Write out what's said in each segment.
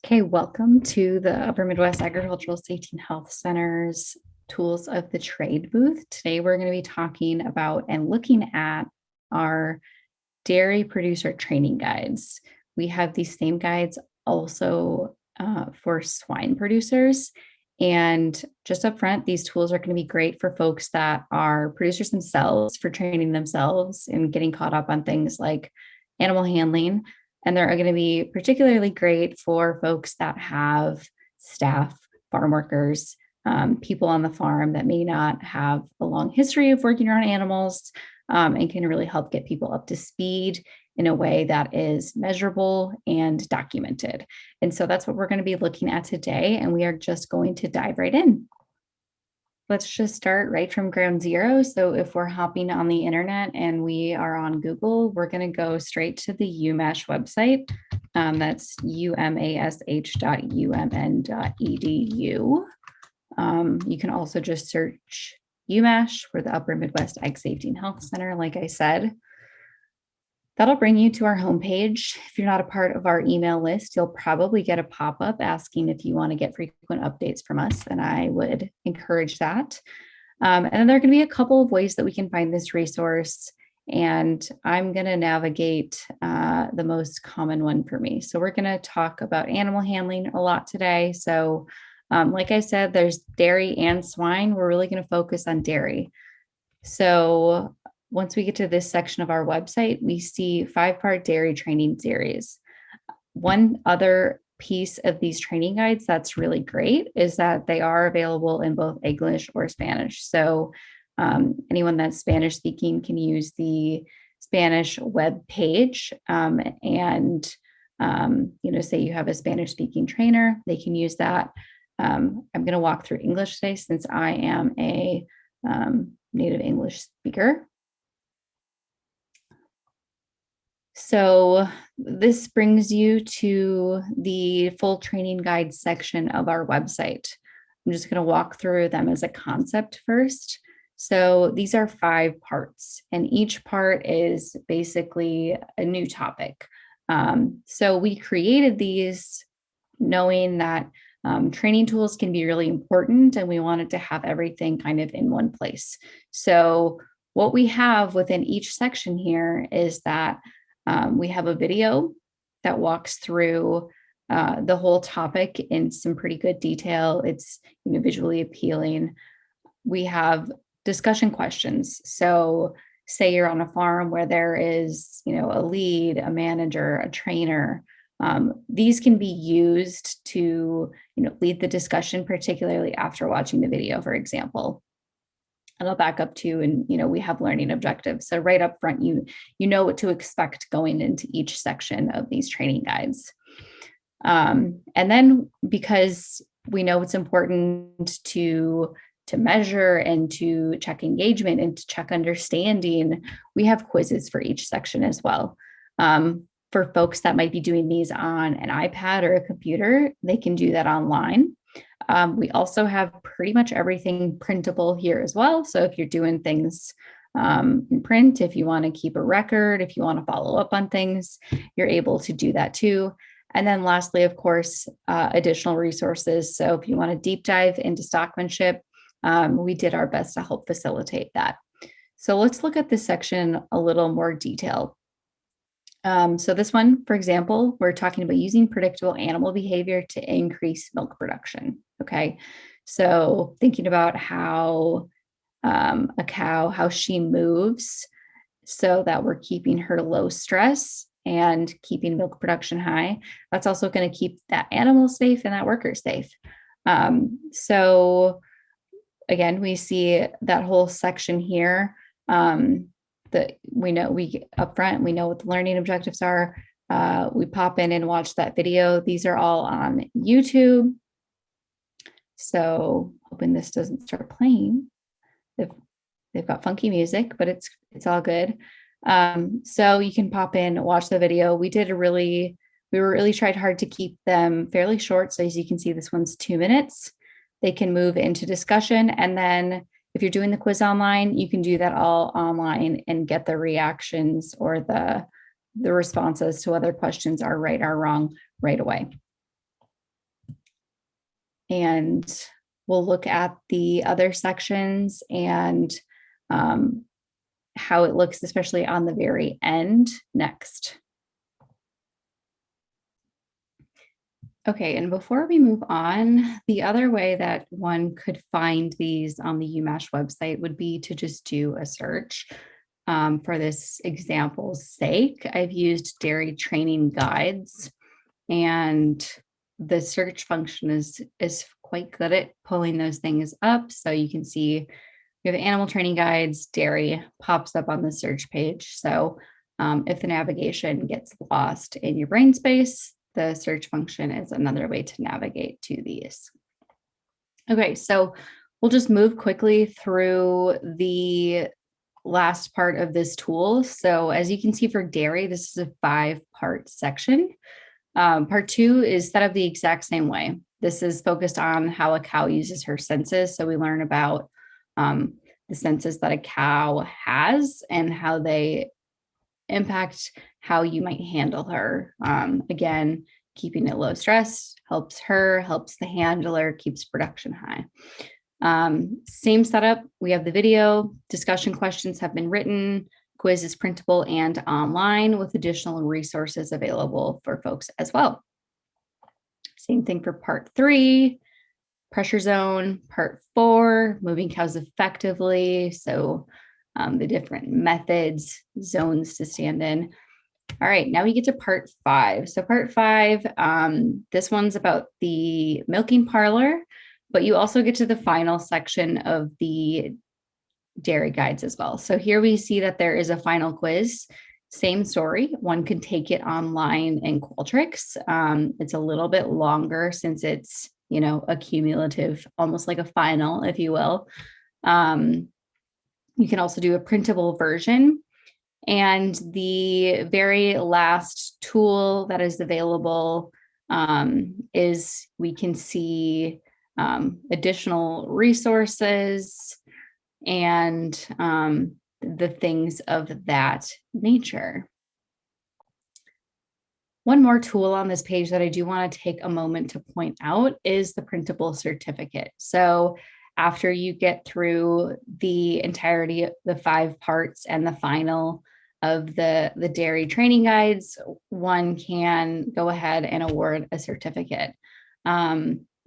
Okay, welcome to the Upper Midwest Agricultural Safety and Health Center's Tools of the Trade booth. Today, we're going to be talking about and looking at our dairy producer training guides. We have these same guides also for swine producers. And just up front, these tools are going to be great for folks that are producers themselves, for training themselves and getting caught up on things like animal handling. And they're going to be particularly great for folks that have staff, farm workers, people on the farm that may not have a long history of working around animals, and can really help get people up to speed in a way that is measurable and documented. And so that's what we're going to be looking at today. And we are just going to dive right in. Let's just start right from ground zero. So if we're hopping on the internet and we are on Google, we're going to go straight to the UMash website. That's umash.umn.edu. You can also just search UMash for the Upper Midwest Ag Safety and Health Center, like I said. That'll bring you to our homepage. If you're not a part of our email list, you'll probably get a pop-up asking if you want to get frequent updates from us, and I would encourage that. And then there are going to be a couple of ways that we can find this resource, and I'm going to navigate the most common one for me. So we're going to talk about animal handling a lot today. So like I said, there's dairy and swine. We're really going to focus on dairy. So once we get to this section of our website, we see 5-part dairy training series. One other piece of these training guides that's really great is that they are available in both English or Spanish. So anyone that's Spanish speaking can use the Spanish web page, and say you have a Spanish speaking trainer, they can use that. I'm going to walk through English today since I am a native English speaker. So this brings you to the full training guide section of our website. I'm just going to walk through them as a concept first. So these are 5 parts, and each part is basically a new topic. So we created these knowing that training tools can be really important, and we wanted to have everything kind of in one place. So what we have within each section here is that we have a video that walks through the whole topic in some pretty good detail. It's visually appealing. We have discussion questions. So say you're on a farm where there is, a lead, a manager, a trainer. These can be used to, lead the discussion, particularly after watching the video, for example. And I'll back up to, and we have learning objectives. So right up front, you know what to expect going into each section of these training guides. And then because we know it's important to measure and to check engagement and to check understanding, we have quizzes for each section as well. For folks that might be doing these on an iPad or a computer, they can do that online. We also have pretty much everything printable here as well. So if you're doing things in print, if you want to keep a record, if you want to follow up on things, you're able to do that too. And then lastly, of course, additional resources. So if you want to deep dive into stockmanship, we did our best to help facilitate that. So let's look at this section a little more detail. So this one, for example, we're talking about using predictable animal behavior to increase milk production. Okay, so thinking about how a cow, how she moves so that we're keeping her low stress and keeping milk production high. That's also going to keep that animal safe and that worker safe. So again, we see that whole section here. Up front, we know what the learning objectives are. We pop in and watch that video. These are all on YouTube. So hoping this doesn't start playing. They've got funky music, but it's all good. So you can pop in, watch the video. We really tried hard to keep them fairly short. So as you can see, this one's 2 minutes. They can move into discussion, and then if you're doing the quiz online, you can do that all online and get the reactions or the responses to whether questions are right or wrong right away. And we'll look at the other sections and how it looks, especially on the very end next. Okay, and before we move on, the other way that one could find these on the UMass website would be to just do a search. For this example's sake, I've used dairy training guides, and the search function is quite good at pulling those things up. So you can see we have animal training guides, dairy pops up on the search page. So if the navigation gets lost in your brain space, the search function is another way to navigate to these. Okay, so we'll just move quickly through the last part of this tool. So as you can see for dairy, this is a 5-part section. Part 2 is set up the exact same way. This is focused on how a cow uses her senses. So we learn about the senses that a cow has and how they impact how you might handle her. Again, keeping it low stress helps her, helps the handler, keeps production high. Same setup. We have the video, discussion questions have been written, quiz is printable and online with additional resources available for folks as well. Same thing for part 3, pressure zone, part 4, moving cows effectively. So the different methods, zones to stand in. All right, now we get to part 5. So part 5, this one's about the milking parlor, but you also get to the final section of the dairy guides as well. So here we see that there is a final quiz. Same story. One could take it online in Qualtrics. It's a little bit longer since it's, a cumulative, almost like a final, if you will. You can also do a printable version. And the very last tool that is available is we can see additional resources and the things of that nature. One more tool on this page that I do want to take a moment to point out is the Printable Certificate. So after you get through the entirety of the 5 parts and the final of the dairy training guides, one can go ahead and award a certificate.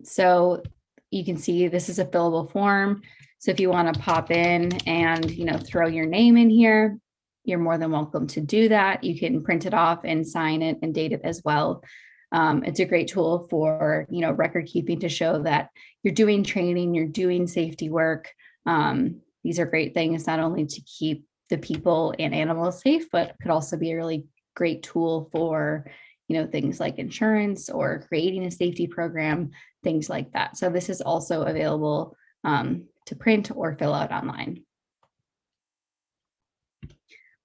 So you can see this is a fillable form. So if you want to pop in and throw your name in here, you're more than welcome to do that. You can print it off and sign it and date it as well. It's a great tool for record keeping to show that you're doing training, you're doing safety work. These are great things not only to keep the people and animals safe, but could also be a really great tool for things like insurance or creating a safety program, things like that. So this is also available to print or fill out online.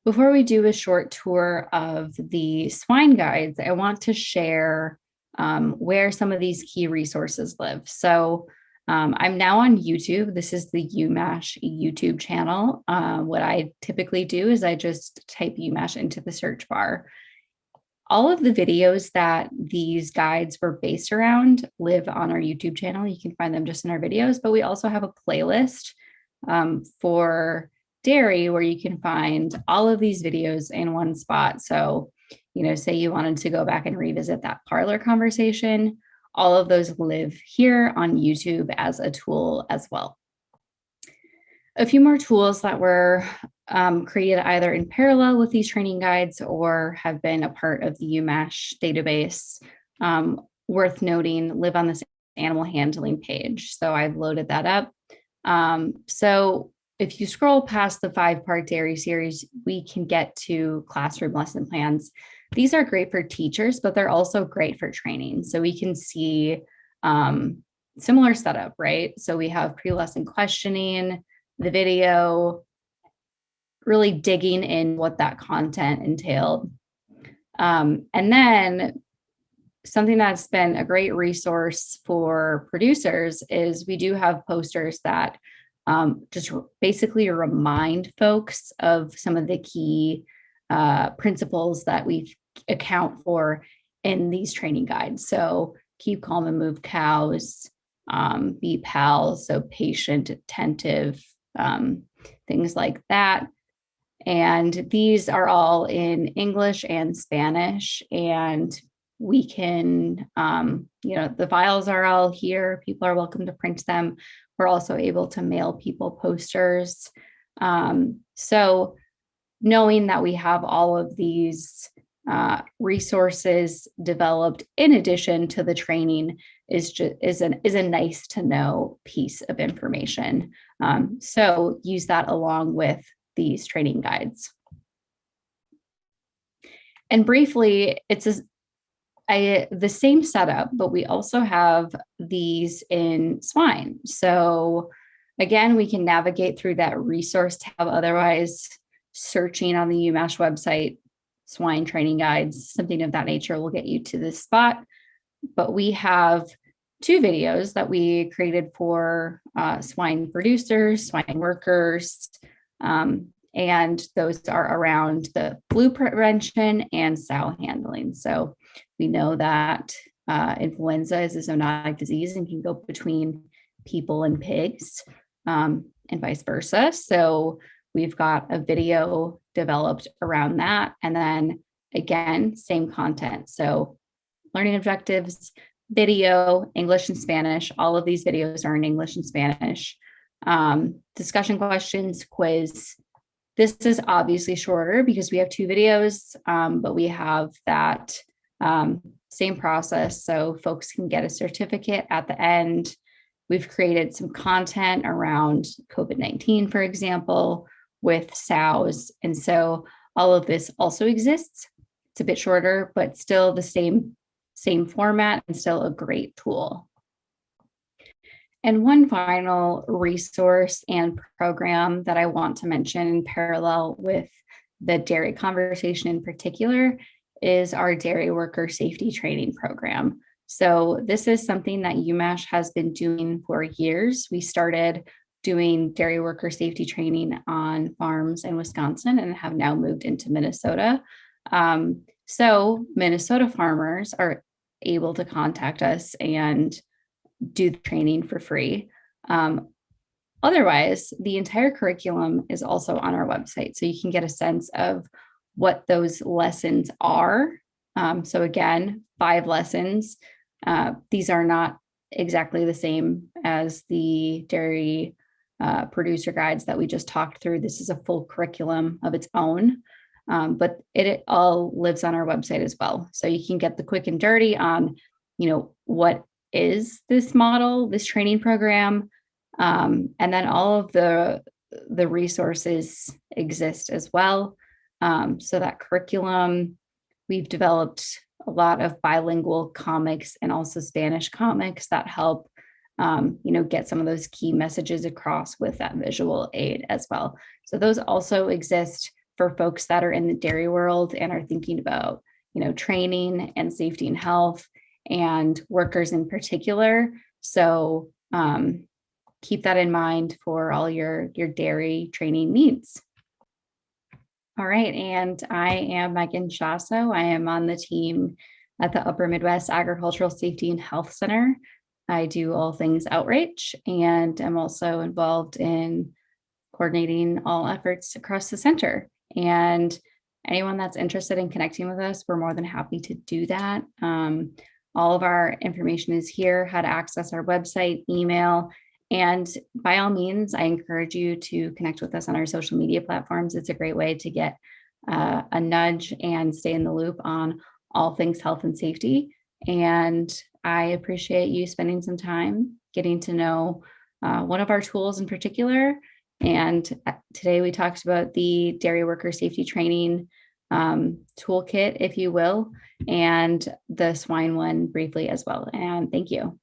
Before we do a short tour of the swine guides, I want to share where some of these key resources live. So I'm now on YouTube. This is the UMass YouTube channel. What I typically do is I just type UMass into the search bar. All of the videos that these guides were based around live on our YouTube channel. You can find them just in our videos, but we also have a playlist for dairy where you can find all of these videos in one spot. So, say you wanted to go back and revisit that parlor conversation, all of those live here on YouTube as a tool as well. A few more tools that were created either in parallel with these training guides or have been a part of the UMass database, worth noting, live on this animal handling page. So I've loaded that up. So if you scroll past the 5-part dairy series, we can get to classroom lesson plans. These are great for teachers, but they're also great for training. So we can see similar setup, right? So we have pre-lesson questioning, the video, really digging in what that content entailed. And then something that's been a great resource for producers is we do have posters that just basically remind folks of some of the key principles that we account for in these training guides. So keep calm and move cows, be pals, so patient, attentive, things like that. And these are all in English and Spanish. And we can, the files are all here. People are welcome to print them. We're also able to mail people posters. So knowing that we have all of these resources developed in addition to the training is a nice to know piece of information. So use that along with these training guides. And briefly, it's the same setup, but we also have these in swine. So again, we can navigate through that resource tab. Otherwise, searching on the UMass website, swine training guides, something of that nature will get you to this spot. But we have 2 videos that we created for swine producers, swine workers, and those are around the flu prevention and sow handling. So we know that influenza is a zoonotic disease and can go between people and pigs, and vice versa. So we've got a video developed around that. And then again, same content. So learning objectives, video, English and Spanish. All of these videos are in English and Spanish. Discussion questions, quiz. This is obviously shorter because we have 2 videos, but we have that same process. So folks can get a certificate at the end. We've created some content around COVID-19, for example, with sows. And so all of this also exists. It's a bit shorter, but still the same format and still a great tool. And one final resource and program that I want to mention in parallel with the dairy conversation in particular is our dairy worker safety training program. So this is something that UMass has been doing for years. We started doing dairy worker safety training on farms in Wisconsin and have now moved into Minnesota. So Minnesota farmers are able to contact us and do the training for free. Otherwise, the entire curriculum is also on our website. So you can get a sense of what those lessons are. So again, 5 lessons. These are not exactly the same as the dairy producer guides that we just talked through. This is a full curriculum of its own, but it all lives on our website as well. So you can get the quick and dirty on, what is this model, this training program, and then all of the resources exist as well. So that curriculum, we've developed a lot of bilingual comics and also Spanish comics that help, get some of those key messages across with that visual aid as well. So those also exist for folks that are in the dairy world and are thinking about, training and safety and health and workers in particular. So keep that in mind for all your dairy training needs. All right, and I am Megan Shasso. I am on the team at the Upper Midwest Agricultural Safety and Health Center. I do all things outreach, and I'm also involved in coordinating all efforts across the center. And anyone that's interested in connecting with us, we're more than happy to do that. All of our information is here, how to access our website, email, and by all means, I encourage you to connect with us on our social media platforms. It's a great way to get a nudge and stay in the loop on all things health and safety. And I appreciate you spending some time getting to know one of our tools in particular. And today we talked about the dairy worker safety training toolkit, if you will, and the swine one briefly as well. And thank you.